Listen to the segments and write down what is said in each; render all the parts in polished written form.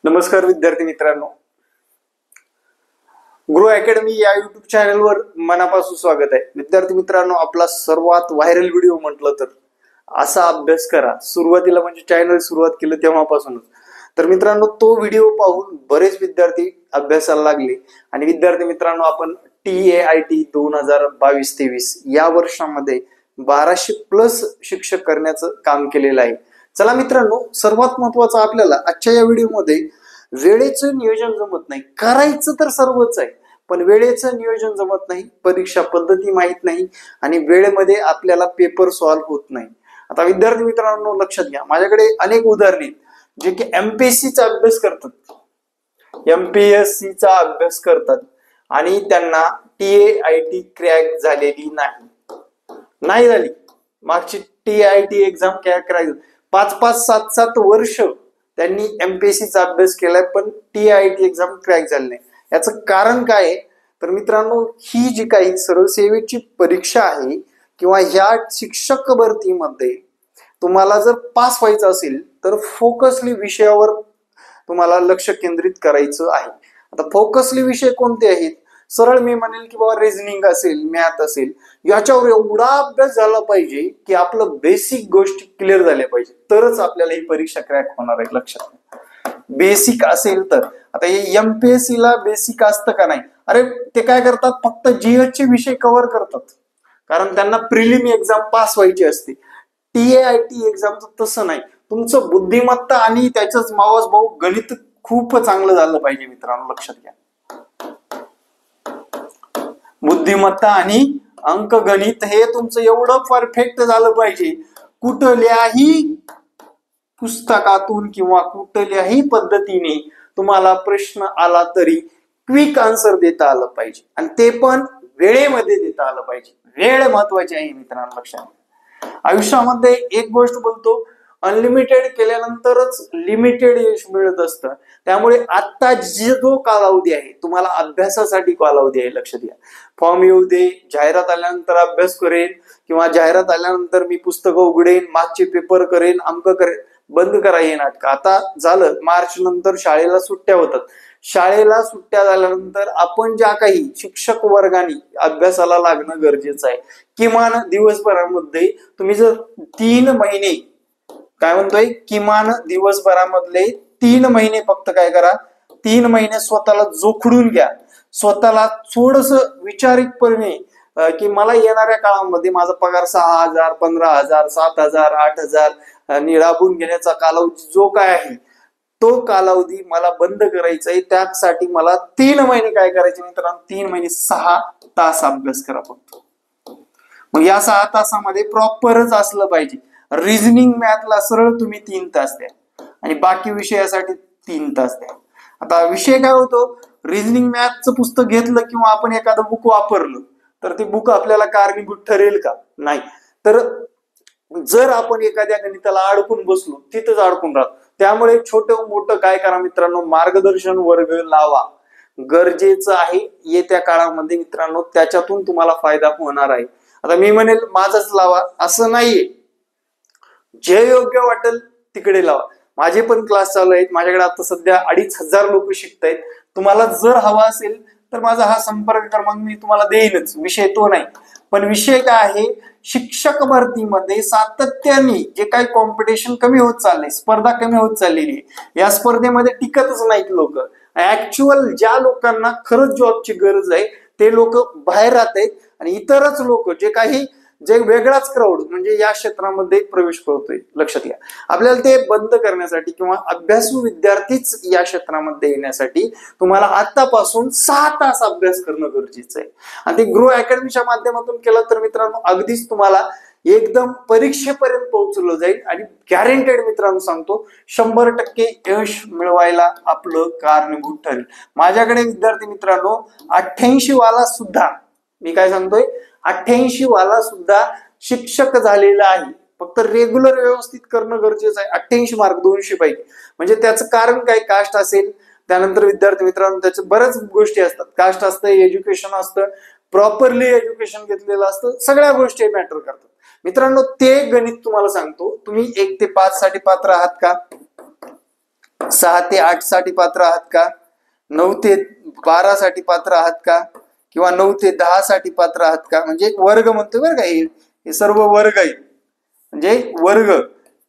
नमस्कार विद्यार्थी मित्रांनो, ग्रो अकॅडमी या युट्यूब चॅनलवर मनापासून स्वागत आहे. विद्यार्थी मित्रांनो, आपला सर्वात व्हायरल व्हिडिओ म्हटलं तर असा अभ्यास करा. सुरुवातीला म्हणजे चॅनल सुरुवात केलं तेव्हापासूनच तर मित्रांनो तो व्हिडिओ पाहून बरेच विद्यार्थी अभ्यासाला लागले. आणि विद्यार्थी मित्रांनो, आपण TAIT 2022-23 या वर्षामध्ये 1200+ शिक्षक करण्याचं काम केलेलं आहे. चला मित्रांनो, सर्वात महत्वाचं आपल्याला आजच्या या व्हिडिओमध्ये वेळेचं नियोजन जमत नाही. करायचं तर सर्वच आहे, पण वेळेचं नियोजन जमत नाही, परीक्षा पद्धती माहित नाही आणि वेळेमध्ये आपल्याला पेपर सॉल्व्ह होत नाही. आता विद्यार्थी मित्रांनो लक्षात घ्या, माझ्याकडे अनेक उदाहरणे जे की MPSCचा अभ्यास करतात, MPSCचा अभ्यास करतात आणि त्यांना TAIT क्रॅक झालेली नाही झाली. मागची TAIT एक्झाम क्रॅक 5-5, 7-7 वर्ष त्यांनी MPSCचा अभ्यास केलाय, पण TAIT एक्झाम क्रॅक झाली नाही. याचं कारण काय आहे तर मित्रांनो, ही जी काही सरळ सेवेची परीक्षा आहे किंवा ह्या शिक्षक भरतीमध्ये तुम्हाला जर पास व्हायचं असेल तर फोकसली विषयावर तुम्हाला लक्ष केंद्रित करायचं आहे. आता फोकसली विषय कोणते आहेत? सरळ मी म्हणेल की बाबा रिझनिंग असेल, मॅथ असेल, याच्यावर एवढा अभ्यास झाला पाहिजे की आपलं बेसिक गोष्टी क्लिअर झाल्या पाहिजे, तरच आपल्याला ही परीक्षा क्रॅक होणार आहे. लक्षात बेसिक असेल तर. आता हे MPSC ला बेसिक असतं का नाही? अरे ते काय करतात, फक्त GS चे विषय कव्हर करतात, कारण त्यांना प्रिलिम एक्झाम पास व्हायची असते. TAIT एक्झामचं तसं नाही. तुमचं बुद्धिमत्ता आणि त्याच्याच मावस भाऊ गणित खूप चांगलं झालं पाहिजे मित्रांनो, लक्षात घ्या. बुद्धिमत्ता आणि अंकगणित हे तुमचं एवढं परफेक्ट झालं पाहिजे, कुठल्याही पुस्तकातून किंवा कुठल्याही पद्धतीने तुम्हाला प्रश्न आला तरी क्विक आन्सर देता आलं पाहिजे, आणि ते पण वेळेमध्ये देता आलं पाहिजे. वेळ महत्वाची आहे मित्रांनो, लक्षात. आयुष्यामध्ये एक गोष्ट बोलतो, अनलिमिटेड केल्यानंतरच लिमिटेड यश मिळत असतं. त्यामुळे आता जो कालावधी आहे तुम्हाला अभ्यासासाठी कालावधी आहे, लक्षात घ्या. फॉर्म येऊ दे, जाहिरात आल्यानंतर अभ्यास करेन किंवा जाहिरात आल्यानंतर मी पुस्तकं उघडेन, मागचे पेपर करेन, अमक करेन, बंद करा हे नाटक. आता झालं मार्च नंतर शाळेला सुट्ट्या होतात. शाळेला सुट्ट्या झाल्यानंतर आपण ज्या काही शिक्षक वर्गाने अभ्यासाला लागणं गरजेचं आहे. किमान दिवसभरामध्ये तुम्ही जर 3 महिने काय म्हणतोय, किमान दिवसभरामधले 3 महिने फक्त काय करा, 3 महिने स्वतःला जोखडून घ्या. स्वतःला थोडस विचारिकपणे की मला येणाऱ्या काळामध्ये माझा पगार 6,000, 15,000, 7,000, 8,000 आणि राबून घेण्याचा कालावधी जो काय आहे तो कालावधी मला बंद करायचा आहे. त्यासाठी मला 3 महिने काय करायचे मित्रांनो, 3 महिने 6 तास अभ्यास करा फक्त. मग या 6 तासामध्ये प्रॉपरच असलं पाहिजे. रिझनिंग मॅथला सरळ तुम्ही 3 तास द्या आणि बाकी विषयासाठी 3 तास द्या. आता विषय काय होतो, रिझनिंग मॅथचं पुस्तक घेतलं किंवा आपण एखादं बुक वापरलं तर ते बुक आपल्याला कारणीभूत ठरेल का? नाही. तर जर आपण एखाद्या गणिताला अडकून बसलो तिथंच अडकून राहतो. त्यामुळे छोटं मोठं काय करा मित्रांनो, मार्गदर्शन वर्ग लावा, गरजेचं आहे. येत्या काळामध्ये मित्रांनो त्याच्यातून तुम्हाला फायदा होणार आहे. आता मी म्हणेल माझंच लावा असं नाहीये, जे योग्य वाटेल तिकडे लावा. माझे पण क्लास चालू आहेत, माझ्याकडे आता सध्या 2,500 लोक शिकतायत. तुम्हाला जर हवा असेल तर माझा हा संपर्क क्रमांक मी तुम्हाला देईनच, विषय तो नाही. पण विषय काय आहे, शिक्षक भरतीमध्ये सातत्याने जे काही कॉम्पिटिशन कमी होत चाललंय, स्पर्धा कमी होत चाललेली आहे, या स्पर्धेमध्ये टिकतच नाहीत लोक. ऍक्च्युअल ज्या लोकांना खरंच जॉबची गरज आहे ते लोक बाहेर राहत आहेत आणि इतरच लोक जे वेगळाच क्राऊड म्हणजे या क्षेत्रामध्ये प्रवेश करतोय. लक्षात घ्या, आपल्याला ते बंद करण्यासाठी किंवा अभ्यासू विद्यार्थीच या क्षेत्रामध्ये येण्यासाठी तुम्हाला आतापासून 6 तास अभ्यास करणं गरजेचं आहे. आणि ते ग्रो अकॅडमीच्या माध्यमातून केलं तर मित्रांनो अगदीच तुम्हाला एकदम परीक्षेपर्यंत पोहोचलं जाईल आणि गॅरंटेड मित्रांनो सांगतो 100% यश मिळवायला आपलं कारणीभूत ठरेल. माझ्याकडे विद्यार्थी मित्रांनो 88 वाला सुद्धा, मी काय सांगतोय, 88 वाला सुद्धा शिक्षक झालेला आहे. फक्त रेग्युलर व्यवस्थित करणं गरजेचं आहे. 88 मार्क 200 पैकी. म्हणजे त्याचं कारण काय, कास्ट असेल, त्यानंतर विद्यार्थी मित्रांनो त्याच्या बऱ्याच गोष्टी असतात. कास्ट असतं, एज्युकेशन असतं, प्रॉपरली एज्युकेशन घेतलेलं असतं, सगळ्या गोष्टी मॅटर करतात मित्रांनो. ते गणित तुम्हाला सांगतो, तुम्ही 1 ते 5 साठी पात्र आहात का? 6 ते 8 साठी पात्र आहात का? 9 ते 12 साठी पात्र आहात का? किंवा 9 ते 10 साठी पात्र आहात का? म्हणजे वर्ग म्हणतोय बरं का, हे सर्व वर्ग आहेत. म्हणजे वर्ग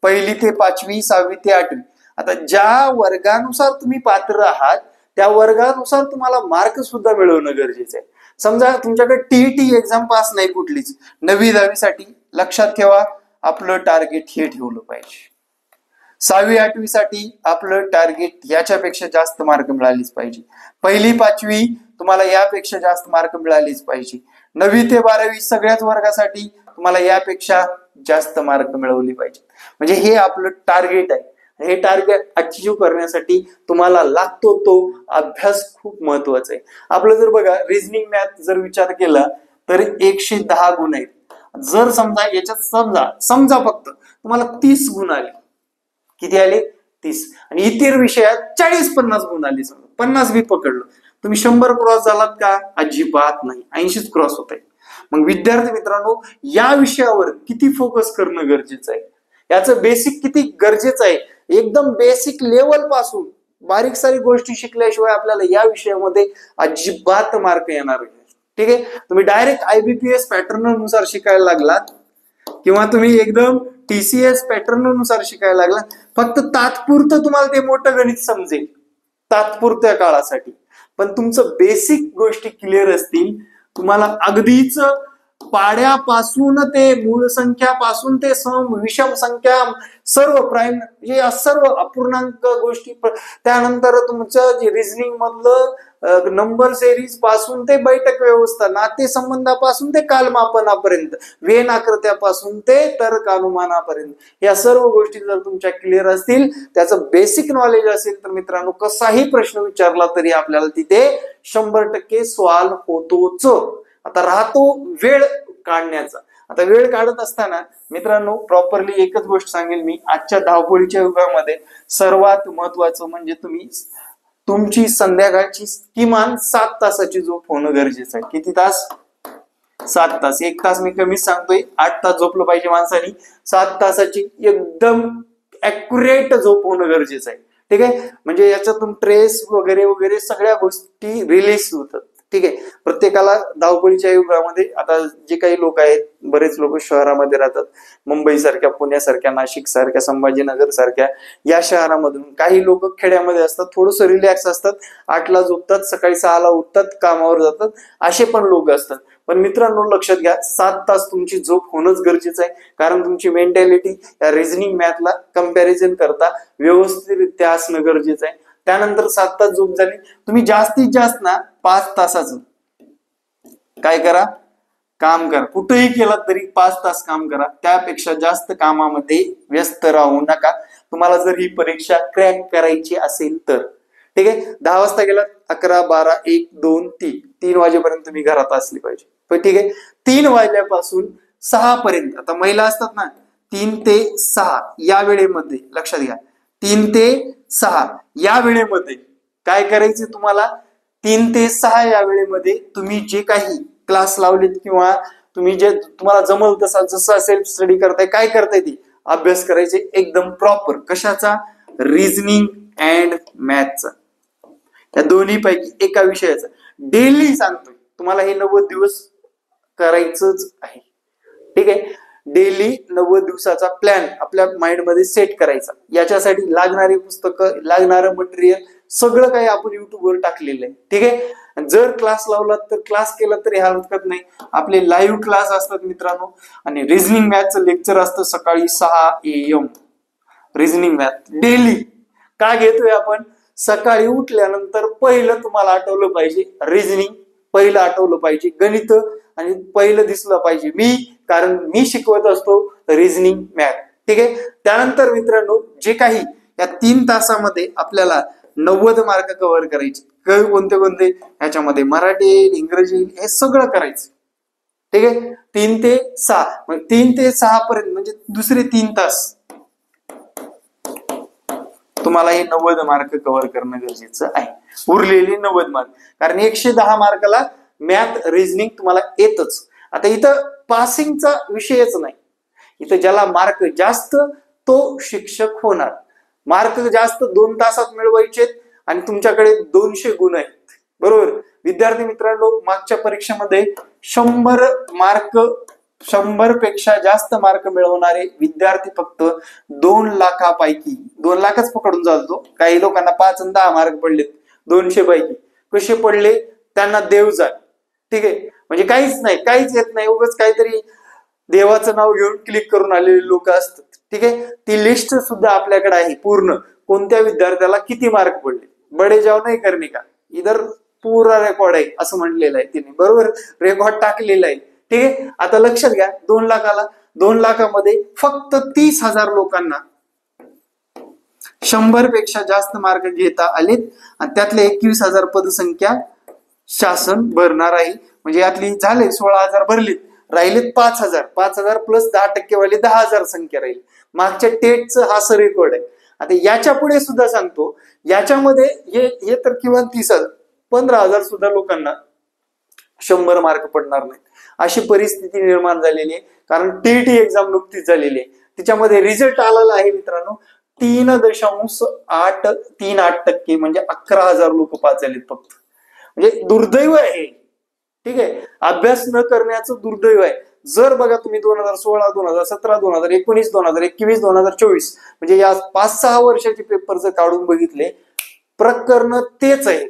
1ली ते 5वी, 6वी ते 8वी. आता ज्या वर्गानुसार तुम्ही पात्र आहात त्या वर्गानुसार तुम्हाला मार्क सुद्धा मिळवणं गरजेचं आहे. समजा तुमच्याकडे टीईटी एक्झाम पास नाही कुठलीच, 9वी 10वी साठी, लक्षात ठेवा आपलं टार्गेट हे ठेवलं पाहिजे. 6वी 8वी साठी आपलं टार्गेट याच्यापेक्षा जास्त मार्क मिळालीच पाहिजे. 1ली 5वी तुम्हाला यापेक्षा जास्त मार्क मिळालीच पाहिजे. 9वी ते 12वी सगळ्याच वर्गासाठी तुम्हाला यापेक्षा जास्त मार्क मिळवली पाहिजे. म्हणजे हे आपलं टार्गेट आहे. हे टार्गेट अचीव्ह करण्यासाठी तुम्हाला लागतो तो अभ्यास खूप महत्वाचा आहे. आपलं जर बघा रिझनिंग मॅथ जर विचार केला तर 110 गुण आहेत. जर समजा याच्यात समजा फक्त तुम्हाला 30 गुण आले, किती आले? 30. आणि इतर विषयात 40-50 गुण आले, समजा 50 बी पकडलं, तुम्ही 100 क्रॉस झालात का? अजिबात नाही, 80च क्रॉस होत आहे. मग विद्यार्थी मित्रांनो, या विषयावर किती फोकस करणं गरजेचं आहे, याचं बेसिक किती गरजेचं आहे. एकदम बेसिक लेवल पासून बारीक सारीक गोष्टी शिकल्याशिवाय आपल्याला या विषयामध्ये अजिबात मार्क येणार नाही. ठीक आहे, तुम्ही डायरेक्ट IBPS पॅटर्न नुसार शिकायला लागलात किंवा तुम्ही एकदम TCS पॅटर्न नुसार शिकायला लागलात, फक्त तात्पुरतं तुम्हाला ते मोठं गणित समजेल तात्पुरत्या काळासाठी. पण तुमचं बेसिक गोष्टी क्लिअर असतील, तुम्हाला अगदीच पाड्यापासून ते मूळ संख्यापासून ते सम विषम संख्या सर्व प्राईम म्हणजे सर्व अपूर्णांक गोष्टी, त्यानंतर तुमचं जे रिझनिंग मधलं नंबर सिरीज पासून ते बैठक व्यवस्था, नातेसंबंधापासून ते कालमापनापर्यंत, वेन आकृत्यापासून ते तर्कानुमानापर्यंत, या सर्व गोष्टी जर तुमच्या क्लिअर असतील, त्याचं बेसिक नॉलेज असेल तर मित्रांनो कसाही प्रश्न विचारला तरी आपल्याला तिथे 100% सॉल्व्ह होतोच. आता राहतो वेळ काढण्याचा. आता वेळ काढत असताना मित्रांनो प्रॉपरली एकच गोष्ट सांगेल मी, आजच्या धावपळीच्या युगामध्ये सर्वात महत्वाचं म्हणजे तुमची संध्याकाळची किमान 7 तासाची झोप होणं गरजेचं आहे. किती तास? 7 तास. 1 तास मी कमीच सांगतोय, 8 तास झोपलं पाहिजे माणसानी. 7 तासाची एकदम ऍक्युरेट झोप होणं गरजेचं आहे. ठीक आहे, म्हणजे याच्यातून ट्रेस वगैरे वगैरे सगळ्या गोष्टी रिलीज होतात. ठीक आहे, प्रत्येकाला धावपळीच्या युगामध्ये आता जे काही लोक आहेत, बरेच लोक शहरामध्ये राहतात, मुंबई सारख्या, पुण्यासारख्या, नाशिक सारख्या, संभाजीनगर सारख्या या शहरामधून, काही लोक खेड्यामध्ये असतात, थोडंसं रिलॅक्स असतात, 8ला झोपतात, सकाळी 6ला उठतात, कामावर जातात, असे पण लोक असतात. पण मित्रांनो लक्षात घ्या, 7 तास तुमची झोप होणंच गरजेचं आहे, कारण तुमची मेंटॅलिटी या रिझनिंग मॅथला कंपॅरिझन करता व्यवस्थितरित्या असणं गरजेचं आहे. त्यानंतर 7 तास झोप झाली, तुम्ही जास्तीत जास्त ना 5 तासाचं काय करा, काम करा. कुठेही केलं तरी 5 तास काम करा, त्यापेक्षा जास्त कामामध्ये व्यस्त राहू नका. तुम्हाला जर ही परीक्षा क्रॅक करायची असेल तर. ठीक आहे, 10 वाजता गेला, 11, 12, 1, 2, 3 वाजेपर्यंत तुम्ही घरात असली पाहिजे. पण ठीक आहे, 3 वाजल्यापासून 6 पर्यंत, आता महिला असतात ना, 3 ते 6 या वेळेमध्ये लक्षात घ्या, 3 ते 6 या वेळेमध्ये काय करायचे तुम्हाला, 3 ते 6 या वेळेमध्ये तुम्ही जे काही क्लास लावलेत किंवा तुम्ही जे तुम्हाला जमल तसा जसा सेल्फ स्टडी करताय, काय करताय ते अभ्यास करायचे एकदम प्रॉपर. कशाचा? रिझनिंग अँड मॅथचा, या दोन्ही पैकी एका विषयाचा. डेली सांगतोय तुम्हाला हे 90 दिवस करायचंच आहे. ठीक आहे, डेली 90 दिवसाचा प्लॅन आपल्या माइंड मध्ये सेट करायचा. याच्यासाठी लागणारी पुस्तकं, लागणारं मटेरियल सगळं काही आपण युट्यूबवर टाकलेलं आहे. ठीक आहे, जर क्लास लावलात तर क्लास केला तरी हरकत नाही. आपले लाईव्ह क्लास असतात मित्रांनो, आणि रिझनिंग मॅथचं लेक्चर असतं सकाळी 6 AM. रिझनिंग मॅथ डेली का घेतोय आपण? सकाळी उठल्यानंतर पहिलं तुम्हाला आठवलं पाहिजे रिझनिंग, पहिलं आठवलं पाहिजे गणित, आणि पहिलं दिसलं पाहिजे मी, कारण मी शिकवत असतो रिझनिंग मॅथ. ठीक आहे, त्यानंतर मित्रांनो जे काही या 3 तासामध्ये आपल्याला 90 मार्क कव्हर करायचे, कोणते कोणते, ह्याच्यामध्ये मराठी येईल, इंग्रजी येईल, हे सगळं करायचं. ठीक आहे, 3 ते 6, मग 3 ते 6 पर्यंत म्हणजे दुसरे 3 तास तुम्हाला हे 90 मार्क कव्हर करणं गरजेचं आहे. उरलेले 90 मार्क, कारण 110 मार्काला मॅथ रिझनिंग तुम्हाला येतच. आता इथं पासिंगचा विषयच नाही, इथं ज्याला मार्क जास्त तो शिक्षक होणार. मार्क जास्त 2 तासात मिळवायचे आणि तुमच्याकडे 200 गुण आहेत, बरोबर. विद्यार्थी मित्रांनो, मागच्या परीक्षेमध्ये 100 पेक्षा जास्त मार्क मिळवणारे विद्यार्थी फक्त 2 लाखापैकी, 2 लाखच पकडून चालतो, काही लोकांना 5 आणि 10 मार्क पडलेत 200 पैकी. कसे पडले? त्यांना देव जाण, ठीक आहे. म्हणजे काहीच नाही, काहीच येत नाही, उगाच काहीतरी देवाचं नाव घेऊन क्लिक करून आलेले लोक असतात, ठीक आहे. ती लिस्ट सुद्धा आपल्याकडे आहे पूर्ण, कोणत्या विद्यार्थ्याला किती मार्क पडले. बडे जाव नाही करणे का, इधर पुरा रेकॉर्ड आहे असं म्हणलेलं आहे तिने, बरोबर. रेकॉर्ड टाकलेला आहे, ठीक आहे. आता लक्षात घ्या, 2 लाखामध्ये फक्त 30,000 लोकांना 100 पेक्षा जास्त मार्क घेता आलेत आणि त्यातले 21,000 पदसंख्या शासन भरणार आहे. म्हणजे यातली झाले 16,000 भरलीत, राहिलेत 5,000. 5,000 प्लस 10% वाले 10,000 संख्या राहील. मागच्या टेटचं हा सर रेकॉर्ड आहे. आता याच्या पुढे सुद्धा सांगतो, याच्यामध्ये हे तर किमान 30,000, 15,000 सुद्धा लोकांना 100 मार्क पडणार नाहीत, अशी परिस्थिती निर्माण झालेली आहे. कारण टीईटी एक्झाम नुकतीच झालेली आहे, तिच्यामध्ये रिझल्ट आलेला आहे मित्रांनो, 3.838%, म्हणजे 11,000 लोक पास झालेत फक्त. म्हणजे दुर्दैव आहे, ठीक आहे. अभ्यास न करण्याचं दुर्दैव आहे. जर बघा तुम्ही 2016, 2017, 2019, 2021, 2024 म्हणजे या 5-6 वर्षाचे पेपर जर काढून बघितले, प्रकरण तेच आहे.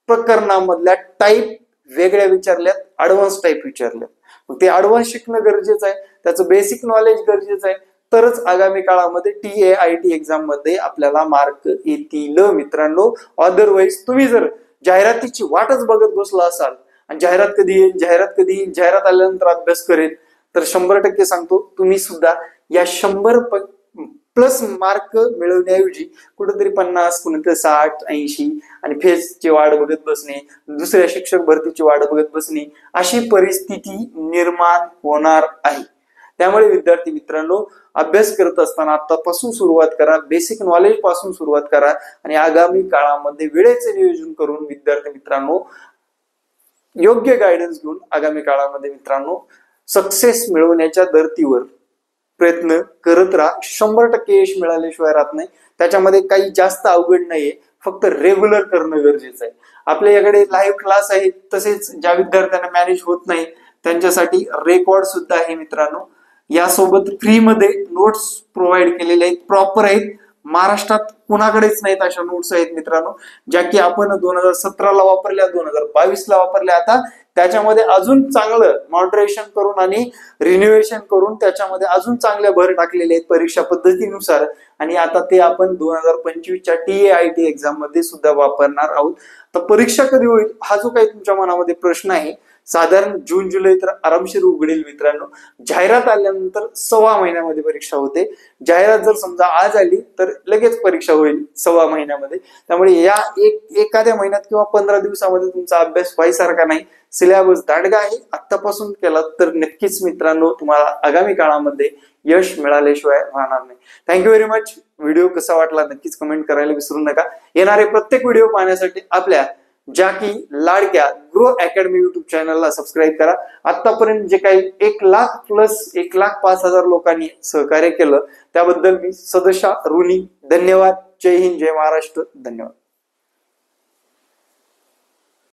प्रकरणामधल्या टाईप वेगळ्या विचारल्यात, ऍडव्हान्स टाईप विचारल्यात. मग ते ऍडव्हान्स शिकणं गरजेचं आहे, त्याचं बेसिक नॉलेज गरजेचं आहे, तरच आगामी काळामध्ये TAIT एक्झाम मध्ये आपल्याला मार्क येतील मित्रांनो. अदरवाईज तुम्ही जर जाहिरातीची वाटच बघत बसला असाल आणि जाहिरात कधी येईल, जाहिरात आल्यानंतर अभ्यास करेल, तर 100% सांगतो तुम्ही सुद्धा या 100 प्लस मार्क मिळवण्याऐवजी कुठेतरी 50, कुठेतरी 60, 80 आणि फेसची वाट बघत बसणे, दुसऱ्या शिक्षक भरतीची वाट बघत बसणे, अशी परिस्थिती निर्माण होणार आहे. त्यामुळे विद्यार्थी मित्रांनो, अभ्यास करत असताना आतापासून सुरुवात करा, बेसिक नॉलेज पासून सुरुवात करा आणि आगामी काळामध्ये वेळेचे नियोजन करून विद्यार्थी मित्रांनो योग्य गायडन्स घेऊन आगामी काळामध्ये मित्रांनो सक्सेस मिळवण्याच्या धर्तीवर प्रयत्न करत राहा. 100% यश मिळाल्याशिवाय राहत नाही. त्याच्यामध्ये काही जास्त अवघड नाहीये, फक्त रेग्युलर करणं गरजेचं आहे. आपल्याकडे लाईव्ह क्लास आहेत, तसेच ज्या विद्यार्थ्यांना मॅनेज होत नाही त्यांच्यासाठी रेकॉर्ड सुद्धा आहे मित्रांनो. यासोबत फ्रीमध्ये नोट्स प्रोव्हाइड केलेले आहेत, प्रॉपर आहेत. महाराष्ट्रात कुणाकडेच नाहीत अशा नोट्स आहेत मित्रांनो, ज्या की आपण 2017ला वापरल्या, 2022ला वापरल्या. आता त्याच्यामध्ये अजून चांगलं मॉडरेशन करून आणि रिन्युएशन करून त्याच्यामध्ये अजून चांगल्या भर टाकलेले आहेत परीक्षा पद्धतीनुसार, आणि आता ते आपण 2025च्या TAIT एक्झाम मध्ये सुद्धा वापरणार आहोत. तर परीक्षा कधी होईल हा जो काही तुमच्या मनामध्ये प्रश्न आहे, साधारण जून जुलै तर आरामशीर उघडेल मित्रांनो. जाहिरात आल्यानंतर 1.25 महिन्यामध्ये परीक्षा होते. जाहिरात जर समजा आज आली तर लगेच परीक्षा होईल 1.25 महिन्यामध्ये. त्यामुळे या एखाद्या महिन्यात किंवा 15 दिवसामध्ये तुमचा अभ्यास व्हायसारखा नाही. सिलेबस दांडगा आहे, आत्तापासून केला तर नक्कीच मित्रांनो तुम्हाला आगामी काळामध्ये यश मिळाल्याशिवाय राहणार नाही. Thank you very much. व्हिडिओ कसा वाटला नक्कीच कमेंट करायला विसरू नका. येणारे प्रत्येक व्हिडिओ पाहण्यासाठी आपल्या ज्या की लाडक्या ग्रो अकॅडमी युट्यूब चॅनलला सबस्क्राईब करा. आतापर्यंत जे काही 1 लाख प्लस 1,05,000 लोकांनी सहकार्य केलं त्याबद्दल मी सदशा ऋणी. धन्यवाद. जय हिंद, जय महाराष्ट्र. धन्यवाद.